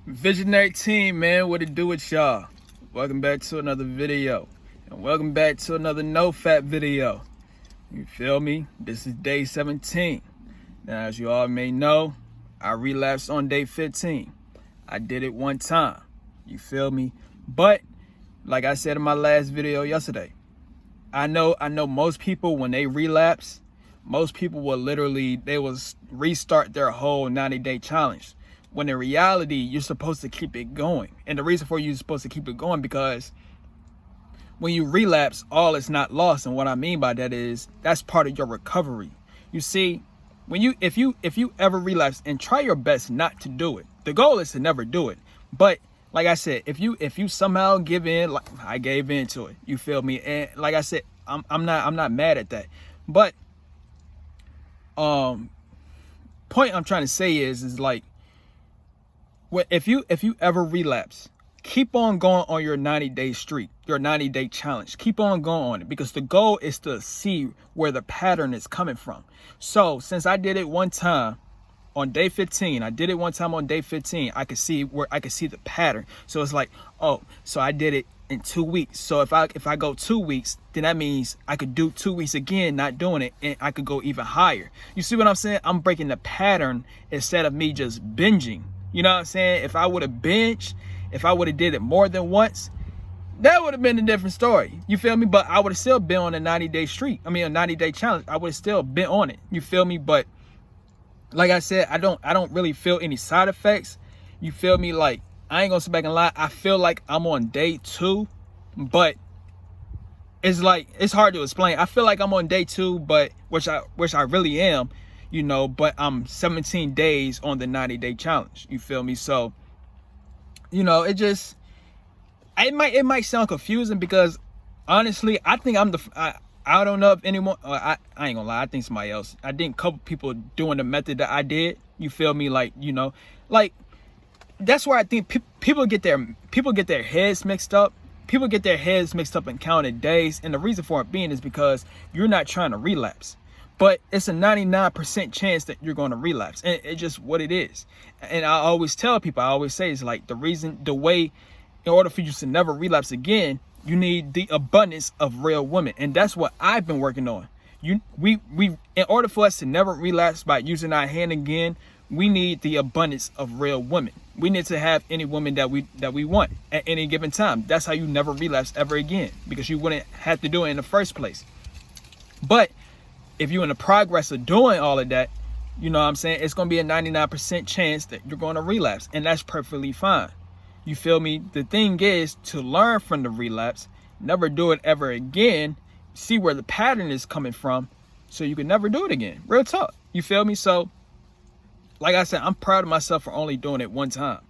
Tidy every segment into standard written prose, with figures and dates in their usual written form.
Visionary team, man, what it do with y'all? Welcome back to another video, and welcome back to another Nofap video. You feel me? This is day 17. Now, as you all may know, I relapsed on day 15. I did it one time. You feel me? But like I said in my last video yesterday, I know most people, when they relapse, most people will they will restart their whole 90-day challenge. When in reality, you're supposed to keep it going. And the reason for you're supposed to keep it going, because when you relapse, all is not lost. And what I mean by that is that's part of your recovery. You see, if you ever relapse, and try your best not to do it. The goal is to never do it. But like I said, if you somehow give in, like I gave in to it, you feel me? And like I said, I'm not mad at that. But point I'm trying to say is like, if you ever relapse, keep on going on your 90-day streak, your 90-day challenge. Keep on going on it, because the goal is to see where the pattern is coming from. So since I did it one time on day 15, I could see the pattern. So it's like, oh, so I did it in 2 weeks. So if I go 2 weeks, then that means I could do 2 weeks again, not doing it, and I could go even higher. You see what I'm saying? I'm breaking the pattern instead of me just binging. You know what I'm saying? If I would have binged, if I would have did it more than once, that would have been a different story. You feel me? But I would have still been on a 90-day streak. I mean, a 90-day challenge. I would have still been on it. You feel me? But like I said, I don't really feel any side effects. You feel me? Like, I ain't gonna sit back and lie. I feel like I'm on day 2, but it's like, it's hard to explain. I feel like I'm on day 2, but which I really am, you know, but I'm 17 days on the 90-day challenge. You feel me? So, you know, it might sound confusing, because honestly, I think I don't know if anyone, I ain't gonna lie, I think somebody else. I think a couple people doing the method that I did. You feel me? Like, you know, like, that's where I think people get their heads mixed up. People get their heads mixed up and counting days. And the reason for it being is because you're not trying to relapse. But it's a 99% chance that you're going to relapse. And it's just what it is. And I always tell people, I always say, it's like in order for you to never relapse again, you need the abundance of real women. And that's what I've been working on. In order for us to never relapse by using our hand again, we need the abundance of real women. We need to have any woman that we want at any given time. That's how you never relapse ever again, because you wouldn't have to do it in the first place. But if you're in the progress of doing all of that, you know what I'm saying, it's going to be a 99% chance that you're going to relapse, and that's perfectly fine. You feel me? The thing is to learn from the relapse, never do it ever again, see where the pattern is coming from, so you can never do it again. Real talk. You feel me? So, like I said, I'm proud of myself for only doing it one time.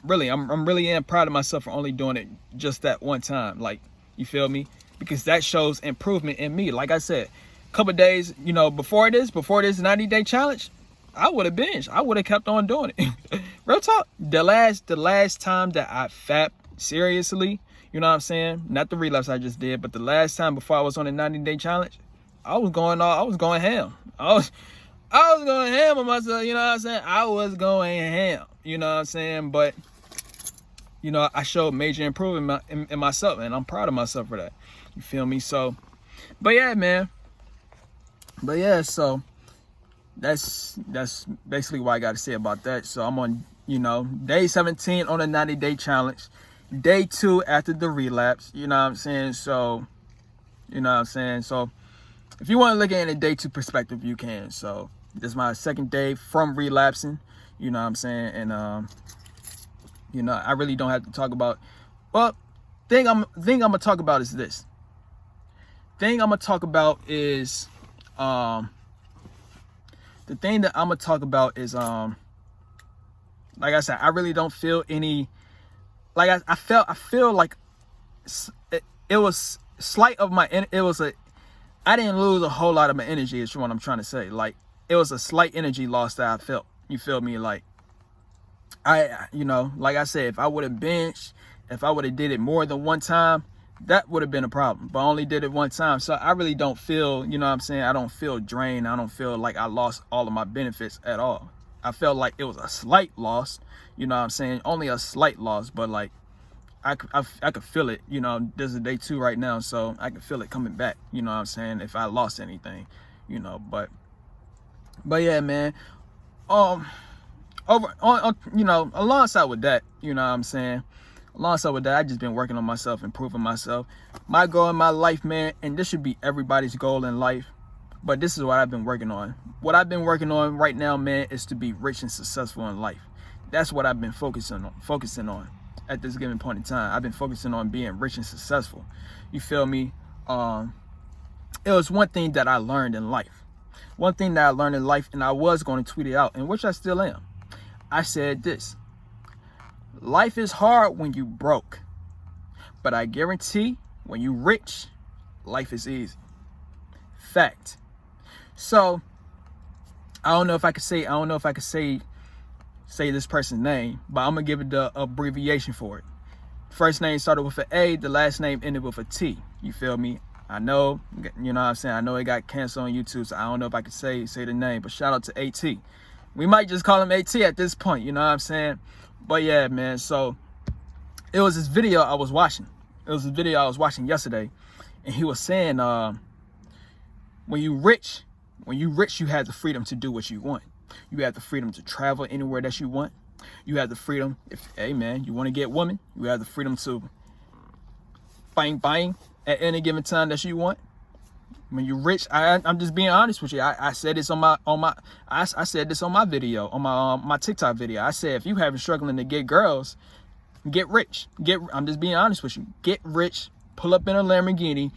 Really, I'm really proud of myself for only doing it just that one time. Like, you feel me? Because that shows improvement in me. Like I said, couple days, you know, before this 90-day challenge, I would have binged. I would have kept on doing it. Real talk. The last time that I fapped seriously, you know what I'm saying? Not the relapse I just did, but the last time before I was on a 90-day challenge, I was going ham. I was going ham on myself, you know what I'm saying? I was going ham, you know what I'm saying? But, you know, I showed major improvement in myself, and I'm proud of myself for that. You feel me? So, but yeah, man. But yeah, so that's basically what I got to say about that. So I'm on, you know, day 17 on a 90-day challenge, day 2 after the relapse, you know what I'm saying? So, you know what I'm saying? So if you want to look at it in a day 2 perspective, you can. So this is my second day from relapsing, you know what I'm saying? And you know, I really don't have to talk about, well, thing I'm gonna talk about is this. The thing that I'm gonna talk about is like I said, I really don't feel any, like I feel like it was slight of my, I didn't lose a whole lot of my energy, is what I'm trying to say. Like, it was a slight energy loss that I felt. You feel me? Like, you know, like I said, if I would have binged, if I would have did it more than one time, that would have been a problem, but I only did it one time. So I really don't feel, you know what I'm saying, I don't feel drained. I don't feel like I lost all of my benefits at all. I felt like it was a slight loss, you know what I'm saying? Only a slight loss, but like I could feel it, you know. This is day 2 right now, so I can feel it coming back, you know what I'm saying, if I lost anything, you know. But yeah, man. Over on you know, alongside with that, you know what I'm saying, alongside with that, I just been working on myself, improving myself. My goal in my life, man, and this should be everybody's goal in life, but this is what I've been working on. What I've been working on right now, man, is to be rich and successful in life. That's what I've been focusing on at this given point in time. I've been focusing on being rich and successful. You feel me? It was one thing that I learned in life. One thing that I learned in life, and I was going to tweet it out, and which I still am. I said this: life is hard when you broke, but I guarantee when you rich, life is easy. Fact. So I don't know if I could say this person's name, but I'm gonna give it the abbreviation for it. First name started with an A, the last name ended with a T. You feel me? I know, you know what I'm saying, I know it got canceled on YouTube, so I don't know if I could say the name, but shout out to AT. We might just call him AT at this point, you know what I'm saying? But yeah, man, so it was this video I was watching. It was a video I was watching yesterday, and he was saying, when you rich, you have the freedom to do what you want. You have the freedom to travel anywhere that you want. You have the freedom, hey man, you want to get women, you have the freedom to bang at any given time that you want. When you're rich, I'm just being honest with you. I said this I said this on my video, on my TikTok video. I said, if you having struggling to get girls, get rich. I'm just being honest with you. Get rich, pull up in a Lamborghini,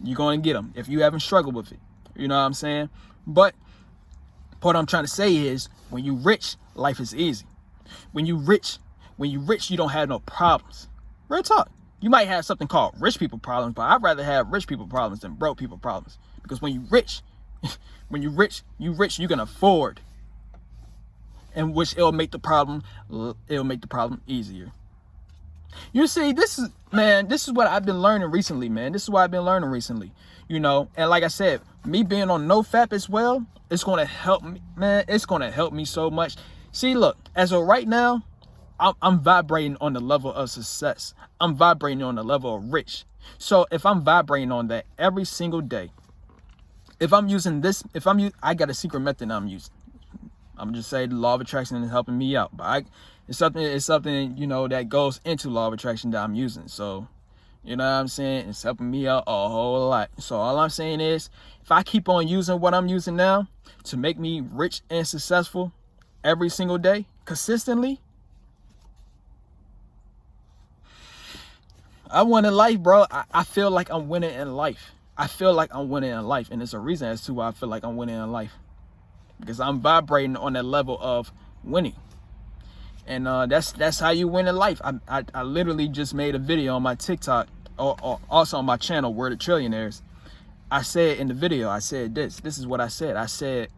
you're going to get them if you haven't struggled with it. You know what I'm saying? But what I'm trying to say is, when you rich, life is easy. When you rich, you don't have no problems. Real talk. You might have something called rich people problems, but I'd rather have rich people problems than broke people problems. Because when you rich, you can afford. And which it'll make the problem easier. You see, this is what I've been learning recently, man. This is what I've been learning recently. You know, and like I said, me being on Nofap as well, it's gonna help me, man. It's gonna help me so much. See, look, as of right now, I'm vibrating on the level of success. I'm vibrating on the level of rich. So if I'm vibrating on that every single day, if I'm using this, I got a secret method I'm using. I'm just saying the law of attraction is helping me out, but it's something, you know, that goes into law of attraction that I'm using. So, you know what I'm saying? It's helping me out a whole lot. So all I'm saying is, if I keep on using what I'm using now to make me rich and successful every single day, consistently, I win in life, bro. I feel like I'm winning in life. I feel like I'm winning in life. And it's a reason as to why I feel like I'm winning in life. Because I'm vibrating on that level of winning. And that's how you win in life. I literally just made a video on my TikTok, or also on my channel, Word of Trillionaires. I said in the video, I said this is what I said. I said,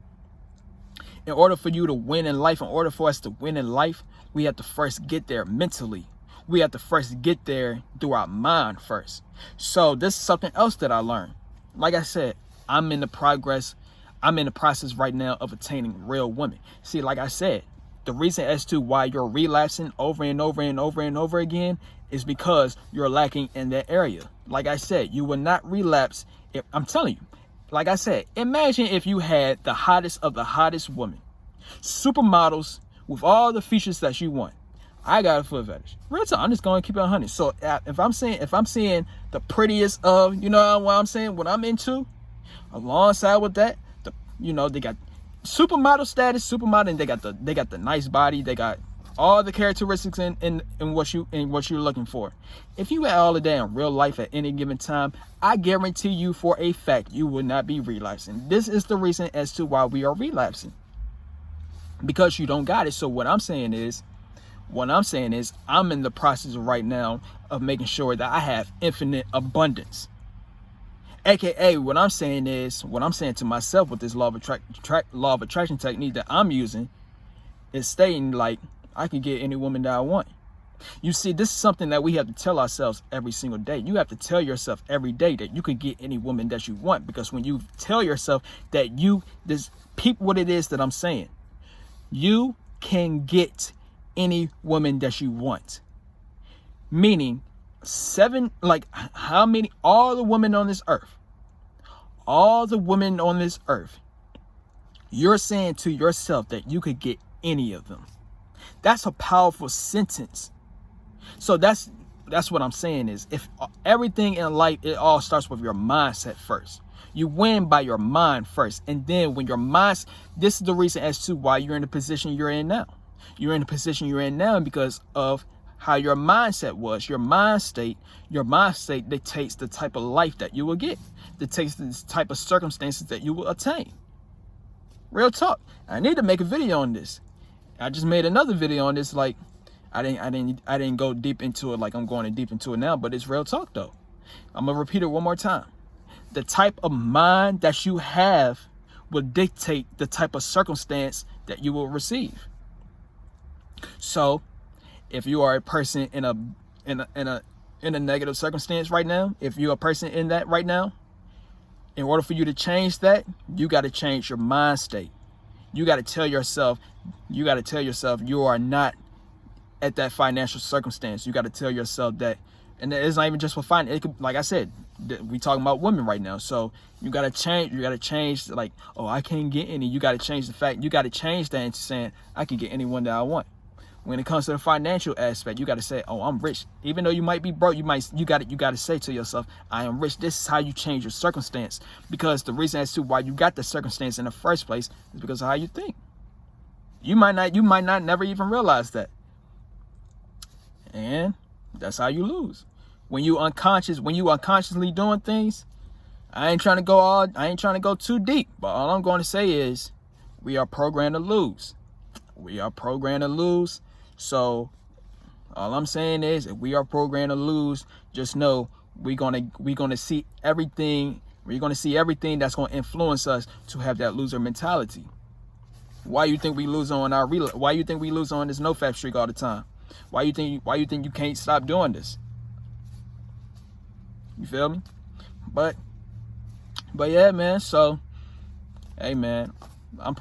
in order for you to win in life, in order for us to win in life, we have to first get there mentally. We have to first get there through our mind first. So this is something else that I learned. Like I said, I'm in the process right now of attaining real women. See, like I said, the reason as to why you're relapsing over and over and over and over again is because you're lacking in that area. Like I said, you will not relapse. I'm telling you, like I said, imagine if you had the hottest of the hottest women, supermodels with all the features that you want. I got a foot fetish. Real talk, I'm just going to keep it 100. So if I'm seeing the prettiest of, you know what I'm saying, what I'm into, alongside with that, you know, they got supermodel status, and they got the nice body, they got all the characteristics in what you're looking for. If you had all of that in real life at any given time, I guarantee you for a fact you would not be relapsing. This is the reason as to why we are relapsing, because you don't got it. So what I'm saying is I'm in the process right now of making sure that I have infinite abundance. AKA, what I'm saying to myself with this law of attraction technique that I'm using is stating, like, I can get any woman that I want. You see, this is something that we have to tell ourselves every single day. You have to tell yourself every day that you can get any woman that you want, because when you tell yourself that peep what it is that I'm saying. You can get any woman that you want. Meaning, how many, all the women on this earth, you're saying to yourself that you could get any of them. That's a powerful sentence. So that's what I'm saying is, if everything in life, it all starts with your mindset first. You win by your mind first. And then when your mind, this is the reason as to why you're in the position you're in now. You're in the position you're in now because of how your mindset was. Your mind state dictates the type of life that you will get. Dictates the type of circumstances that you will attain. Real talk. I need to make a video on this. I just made another video on this. Like, I didn't go deep into it like I'm going deep into it now, but it's real talk though. I'm gonna repeat it one more time. The type of mind that you have will dictate the type of circumstance that you will receive. So, if you are a person in a negative circumstance right now, if you're a person in that right now, in order for you to change that, you got to change your mind state. You got to tell yourself you are not at that financial circumstance. You got to tell yourself that, and it's not even just for finance. It could, like I said, we talking about women right now. So you got to change, like, oh, I can't get any. You got to change the fact, you got to change that into saying, I can get anyone that I want. When it comes to the financial aspect, you got to say, oh, I'm rich. Even though you might be broke, you got to say to yourself, I am rich. This is how you change your circumstance. Because the reason as to why you got the circumstance in the first place is because of how you think. You might not never even realize that. And that's how you lose. When you unconsciously doing things, I ain't trying to go too deep, but all I'm going to say is we are programmed to lose. We are programmed to lose. So all I'm saying is, if we are programmed to lose, just know we're gonna see everything. We're gonna see everything that's gonna influence us to have that loser mentality. Why you think we lose on Why you think we lose on this Nofap streak all the time? Why you think you can't stop doing this? You feel me? But yeah, man. So, hey, man.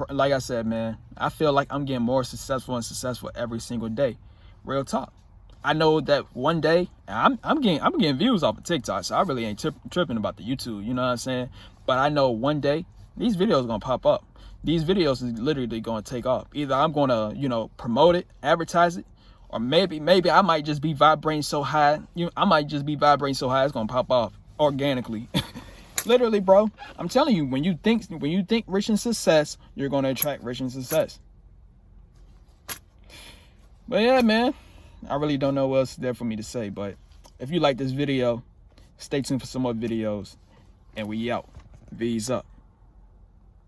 Like I said, man, I feel like I'm getting more successful every single day. Real talk. I know that one day I'm getting views off of TikTok, so I really ain't tripping about the YouTube. You know what I'm saying? But I know one day these videos are gonna pop up. These videos is literally gonna take off. Either I'm gonna promote it, advertise it, or maybe I might just be vibrating so high. It's gonna pop off organically. Literally, bro. I'm telling you, when you think rich and success, you're gonna attract rich and success. But yeah, man, I really don't know what else is there for me to say. But if you like this video, stay tuned for some more videos, and we out. V's up.